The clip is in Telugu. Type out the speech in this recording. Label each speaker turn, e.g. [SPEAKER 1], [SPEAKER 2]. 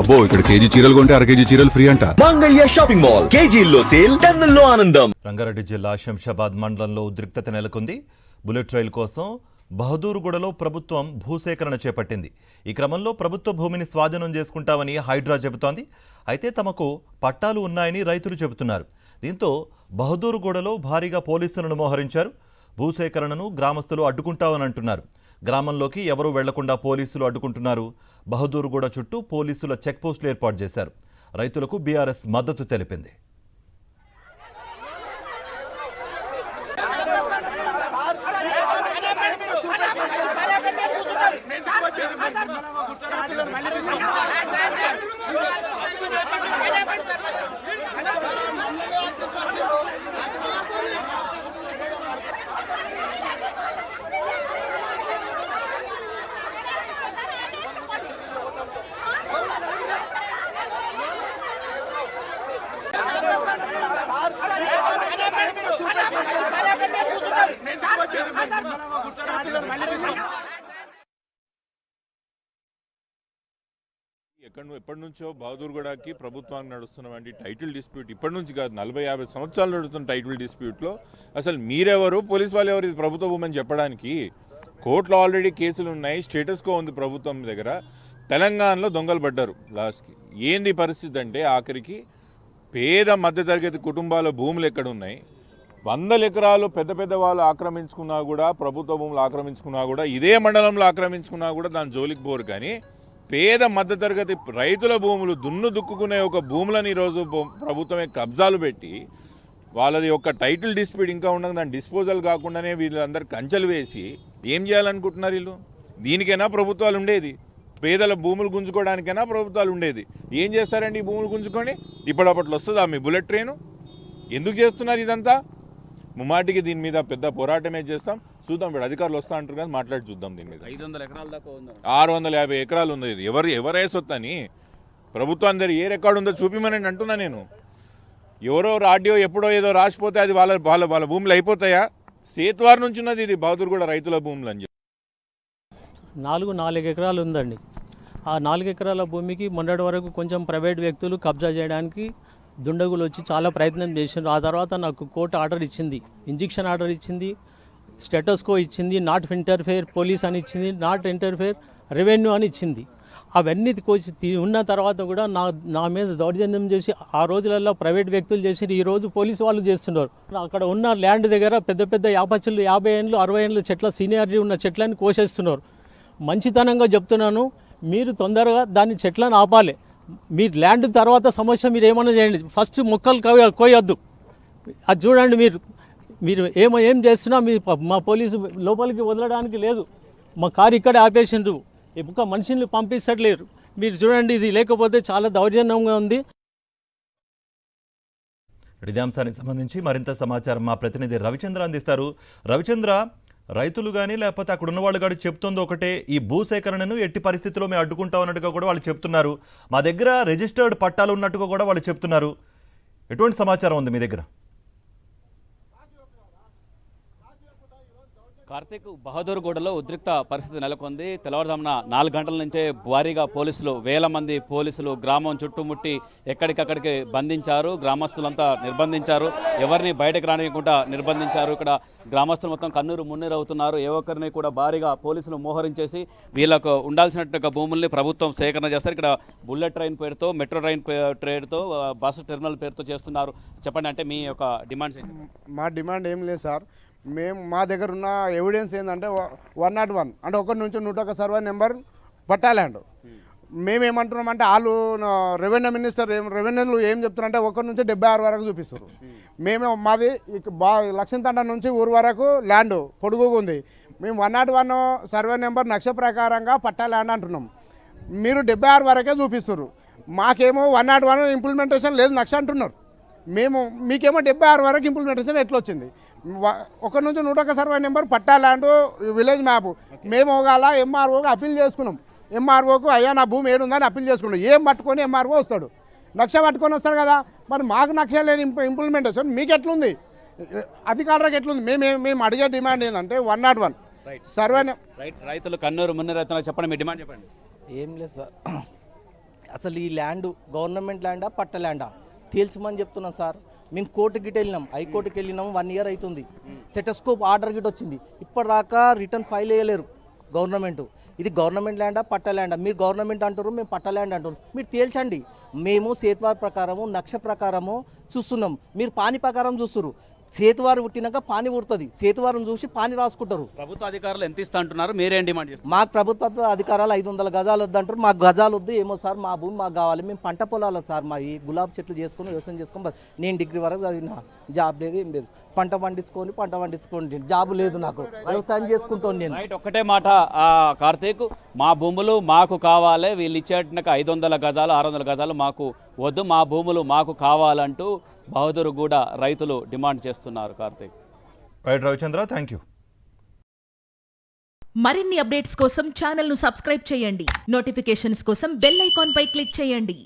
[SPEAKER 1] అబ్బో ఇక్కడ కేజీ చీరలు కొంటే అర కేజీ చీరలు ఫ్రీ అంట.
[SPEAKER 2] మంగళ్య షాపింగ్ మాల్ కేజీల్లో సేల్, టన్నుల్లో ఆనందం.
[SPEAKER 3] రంగారెడ్డి జిల్లా శంషాబాద్ మండలంలో ఉద్రిక్తత నెలకొంది. బుల్లెట్ రైలు కోసం బహదూర్గూడలో ప్రభుత్వం భూసేకరణ చేపట్టింది. ఈ క్రమంలో ప్రభుత్వ భూమిని స్వాధీనం చేసుకుంటామని హైడ్రా చెబుతోంది. అయితే తమకు పట్టాలు ఉన్నాయని రైతులు చెబుతున్నారు. దీంతో బహదూర్గూడలో భారీగా పోలీసులను మోహరించారు. భూసేకరణను గ్రామస్తులు అడ్డుకుంటామని అంటున్నారు. గ్రామంలోకి ఎవరూ వెళ్లకుండా పోలీసులు అడ్డుకుంటున్నారు. బహదూర్గూడ చుట్టూ పోలీసుల చెక్పోస్టులు ఏర్పాటు చేశారు. రైతులకు బీఆర్ఎస్ మద్దతు తెలిపింది.
[SPEAKER 4] ఎప్పటి నుంచో బహదూర్గూడకి ప్రభుత్వానికి నడుస్తున్నటువంటి టైటిల్ డిస్ప్యూట్ ఇప్పటి నుంచి కాదు, 40-50 సంవత్సరాలు నడుస్తున్న టైటిల్ డిస్ప్యూట్లో అసలు మీరెవరు, పోలీస్ వాళ్ళు ఎవరు, ఇది ప్రభుత్వ భూమి అని చెప్పడానికి? కోర్టులో ఆల్రెడీ కేసులు ఉన్నాయి, స్టేటస్ కో ఉంది ప్రభుత్వం దగ్గర. తెలంగాణలో దొంగలు పడ్డారు లాస్ట్కి. ఏంది పరిస్థితి అంటే ఆఖరికి పేద మధ్యతరగతి కుటుంబాల భూములు ఎక్కడ ఉన్నాయి? 100 ఎకరాలు పెద్ద పెద్ద వాళ్ళు ఆక్రమించుకున్నా కూడా, ప్రభుత్వ భూములు ఆక్రమించుకున్నా కూడా, ఇదే మండలంలో ఆక్రమించుకున్నా కూడా దాని జోలికి పోరు. కానీ పేద మధ్యతరగతి రైతుల భూములు దుక్కుకునే ఒక భూములను ఈరోజు ప్రభుత్వమే కబ్జాలు పెట్టి వాళ్ళది ఒక టైటిల్ డిస్ప్యూట్ ఇంకా ఉండగా దాని డిస్పోజల్ కాకుండానే వీళ్ళందరూ కంచెలు వేసి ఏం చేయాలనుకుంటున్నారు వీళ్ళు? దీనికైనా ప్రభుత్వాలు ఉండేది? పేదల భూములు గుంజుకోవడానికైనా ప్రభుత్వాలు ఉండేది? ఏం చేస్తారండి ఈ భూములు గుంజుకొని? ఇప్పటికప్పుడు వస్తుందా మీ బుల్లెట్ ట్రైను? ఎందుకు చేస్తున్నారు ఇదంతా? ముమ్మాటికి దీని మీద పెద్ద పోరాటమే చేస్తాం. చూద్దాం, ఇప్పుడు అధికారులు వస్తా అంటారు కదా, మాట్లాడి చూద్దాం. దీని మీద
[SPEAKER 5] 500 ఎకరాల దాకా ఉంది,
[SPEAKER 4] 650 ఎకరాలు ఉంది. ఇది ఎవరేసొత్తని ప్రభుత్వం అందరు ఏ రికార్డు ఉందో చూపిమని అంటున్నా నేను. ఎవరో రాడియో ఎప్పుడో ఏదో రాసిపోతే అది వాళ్ళ భూములు అయిపోతాయా? సేత్వార్ నుంచి ఉన్నది ఇది బహదూర్గూడ రైతుల భూములు అని చెప్పి
[SPEAKER 6] 4 ఎకరాలు ఉందండి. ఆ 4 ఎకరాల భూమికి మొన్నటి వరకు కొంచెం ప్రైవేట్ వ్యక్తులు కబ్జా చేయడానికి దుండగులు వచ్చి చాలా ప్రయత్నం చేశారు. ఆ తర్వాత నాకు కోర్టు ఆర్డర్ ఇచ్చింది, ఇంజెక్షన్ ఆర్డర్ ఇచ్చింది, స్టేటస్కో ఇచ్చింది, నాట్ ఇంటర్ఫేర్ పోలీస్ అని ఇచ్చింది, నాట్ ఇంటర్ఫేర్ రెవెన్యూ అని ఇచ్చింది. అవన్నీ ఉన్న తర్వాత కూడా నా మీద దౌర్జన్యం చేసి ఆ రోజులలో ప్రైవేట్ వ్యక్తులు చేసి ఈరోజు పోలీసు వాళ్ళు చేస్తున్నారు. అక్కడ ఉన్న ల్యాండ్ దగ్గర పెద్ద పెద్ద 50 ఏళ్ళు 60 ఏళ్ళు చెట్ల సీనియారిటీ ఉన్న చెట్లని కోసేస్తున్నారు. మంచితనంగా చెప్తున్నాను, మీరు తొందరగా దాన్ని చెట్లను ఆపాలి. మీ ల్యాండ్ తర్వాత సమస్య మీరు ఏమైనా చేయండి, ఫస్ట్ మొక్కలు కోయొద్దు. అది చూడండి, మీరు ఏం చేస్తున్నా మా పోలీసు లోపలికి వదలడానికి లేదు. మా కారు ఇక్కడే ఆపేసిండ్రు, ఒక మనిషిని పంపిస్తట్లేరు. మీరు చూడండి, ఇది లేకపోతే చాలా దౌర్జన్యంగా ఉంది.
[SPEAKER 3] ఇదే అంశానికి సంబంధించి మరింత సమాచారం మా ప్రతినిధి రవిచంద్ర అందిస్తారు. రవిచంద్ర, రైతులు కానీ లేకపోతే అక్కడ ఉన్న వాళ్ళు కానీ చెప్తుంది ఒకటే, ఈ భూసేకరణను ఎట్టి పరిస్థితుల్లో మేము అడ్డుకుంటాం అన్నట్టుగా కూడా వాళ్ళు చెప్తున్నారు. మా దగ్గర రిజిస్టర్డ్ పట్టాలు ఉన్నట్టుగా కూడా వాళ్ళు చెప్తున్నారు. ఎటువంటి సమాచారం ఉంది మీ దగ్గర?
[SPEAKER 5] కార్తీక్, బహదూర్గూడలో ఉద్రిక్త పరిస్థితి నెలకొంది. తెల్లవారుజామున 4 గంటల నుంచే భారీగా పోలీసులు, వేల మంది పోలీసులు గ్రామం చుట్టుముట్టి ఎక్కడికక్కడికి బంధించారు. గ్రామస్తులంతా నిర్బంధించారు, ఎవరిని బయటకు రానియకుండా నిర్బంధించారు. ఇక్కడ గ్రామస్తులు మొత్తం కన్నూరు మున్నీరు అవుతున్నారు. ఏ ఒక్కరిని కూడా భారీగా పోలీసులు మోహరించేసి వీళ్ళకు ఉండాల్సినట్టుగా భూముల్ని ప్రభుత్వం సేకరణ చేస్తారు. ఇక్కడ బుల్లెట్ ట్రైన్ పేరుతో, మెట్రో ట్రైన్ పేరుతో, బస్సు టెర్మినల్ పేరుతో చేస్తున్నారు. చెప్పండి, అంటే మీ యొక్క డిమాండ్స్ ఏంటి?
[SPEAKER 7] మా డిమాండ్ ఏం లేదు సార్. మా దగ్గర ఉన్న ఎవిడెన్స్ ఏంటంటే 101 అంటే 1 నుంచి 101 సర్వే నెంబర్ పట్టాలండ్. మేమేమంటున్నామంటే వాళ్ళు రెవెన్యూ మినిస్టర్ రెవెన్యూలు ఏం చెప్తున్నారంటే 1 నుంచి 76 వరకు చూపిస్తారు. మాది లక్ష్మీతండ నుంచి ఊరు వరకు ల్యాండ్ పొడుగుగా ఉంది. మేము 101 సర్వే నెంబర్ నక్ష ప్రకారంగా పట్టా ల్యాండ్ అంటున్నాం. మీరు 76 వరకే చూపిస్తారు. మాకేమో 101 ఇంప్లిమెంటేషన్ లేదు నక్ష అంటున్నారు. మీకేమో 76 వరకు ఇంప్లిమెంటేషన్ ఎట్లా వచ్చింది? 1 నుంచి 101 సర్వే నెంబర్ పట్టా ల్యాండ్ విలేజ్ మ్యాప్ మేము ఒకవేళ ఎంఆర్ఓకి అప్పీల్ చేసుకున్నాం. ఎంఆర్ఓకు అయ్యా నా భూమి ఏడుందని అప్పీల్ చేసుకున్నాం. ఏం పట్టుకొని ఎంఆర్ఓ వస్తాడు, నక్ష పట్టుకొని వస్తాడు కదా. మరి మాకు నక్ష లేని ఇంప్లిమెంటేషన్ మీకు ఎట్లుంది, అధికారులకు ఎట్లుంది? మేము అడిగే డిమాండ్ ఏంటంటే 101 సర్వే
[SPEAKER 5] రైతులు కన్నూరు మున్నీరు రైతులు చెప్పండి, మీ డిమాండ్ చెప్పండి.
[SPEAKER 8] ఏం లేదు సార్, అసలు ఈ ల్యాండ్ గవర్నమెంట్ ల్యాండా పట్ట ల్యాండా తేల్చమని చెప్తున్నాం సార్. మేము కోర్టు గిట్ వెళ్ళినాం, హైకోర్టుకి వెళ్ళినాం, 1 year అవుతుంది. సెటస్కోప్ ఆర్డర్ గిట్ వచ్చింది, ఇప్పటిదాకా రిటర్న్ ఫైల్ వేయలేరు గవర్నమెంట్. ఇది గవర్నమెంట్ ల్యాండా పట్ట ల్యాండా? మీరు గవర్నమెంట్ అంటారు, మేము పట్ట ల్యాండ్ అంటారు. మీరు తేల్చండి. మేము సేతువారి ప్రకారము నక్ష ప్రకారము చూస్తున్నాం, మీరు పాని ప్రకారం చూస్తున్నారు. సేతువారు పుట్టినాక పాని పుడుతుంది, సేతువారం చూసి పాని రాసుకుంటారు.
[SPEAKER 5] ప్రభుత్వ అధికారులు ఎంత ఇస్తా అంటున్నారు, మీరేం డిమాండ్ చేస్తున్నారు?
[SPEAKER 8] మాకు ప్రభుత్వ అధికారాలు 500 గజాలు వద్దంటారు. మాకు గజాలు వద్దు, ఏమో సార్ మా భూమి మాకు కావాలి. మేము పంట పొలాలు సార్, మా ఈ గులాబీ చెట్లు చేసుకొని వ్యవసాయం చేసుకొని నేను డిగ్రీ వరకు చదివిన, జాబ్ లేదు ఏం లేదు. పంట పండించుకొని జాబ్ లేదు, నాకు వ్యవసాయం చేసుకుంటాను నేను.
[SPEAKER 5] రైట్, ఒక్కటే మాట కార్తీక్, మా భూములు మాకు కావాలి, వీళ్ళు ఇచ్చేటక 500 గజాలు 600 గజాలు మాకు వద్దు, మా భూములు మాకు కావాలంటూ బహదూర్గూడ రైతులు డిమాండ్ చేస్తున్నారు. Karthik.
[SPEAKER 3] Right Ravichandra, thank you.
[SPEAKER 9] మరిన్ని అప్డేట్స్ కోసం ఛానల్ను సబ్స్క్రైబ్ చేయండి. నోటిఫికేషన్స్ కోసం బెల్ ఐకాన్ పై క్లిక్ చేయండి.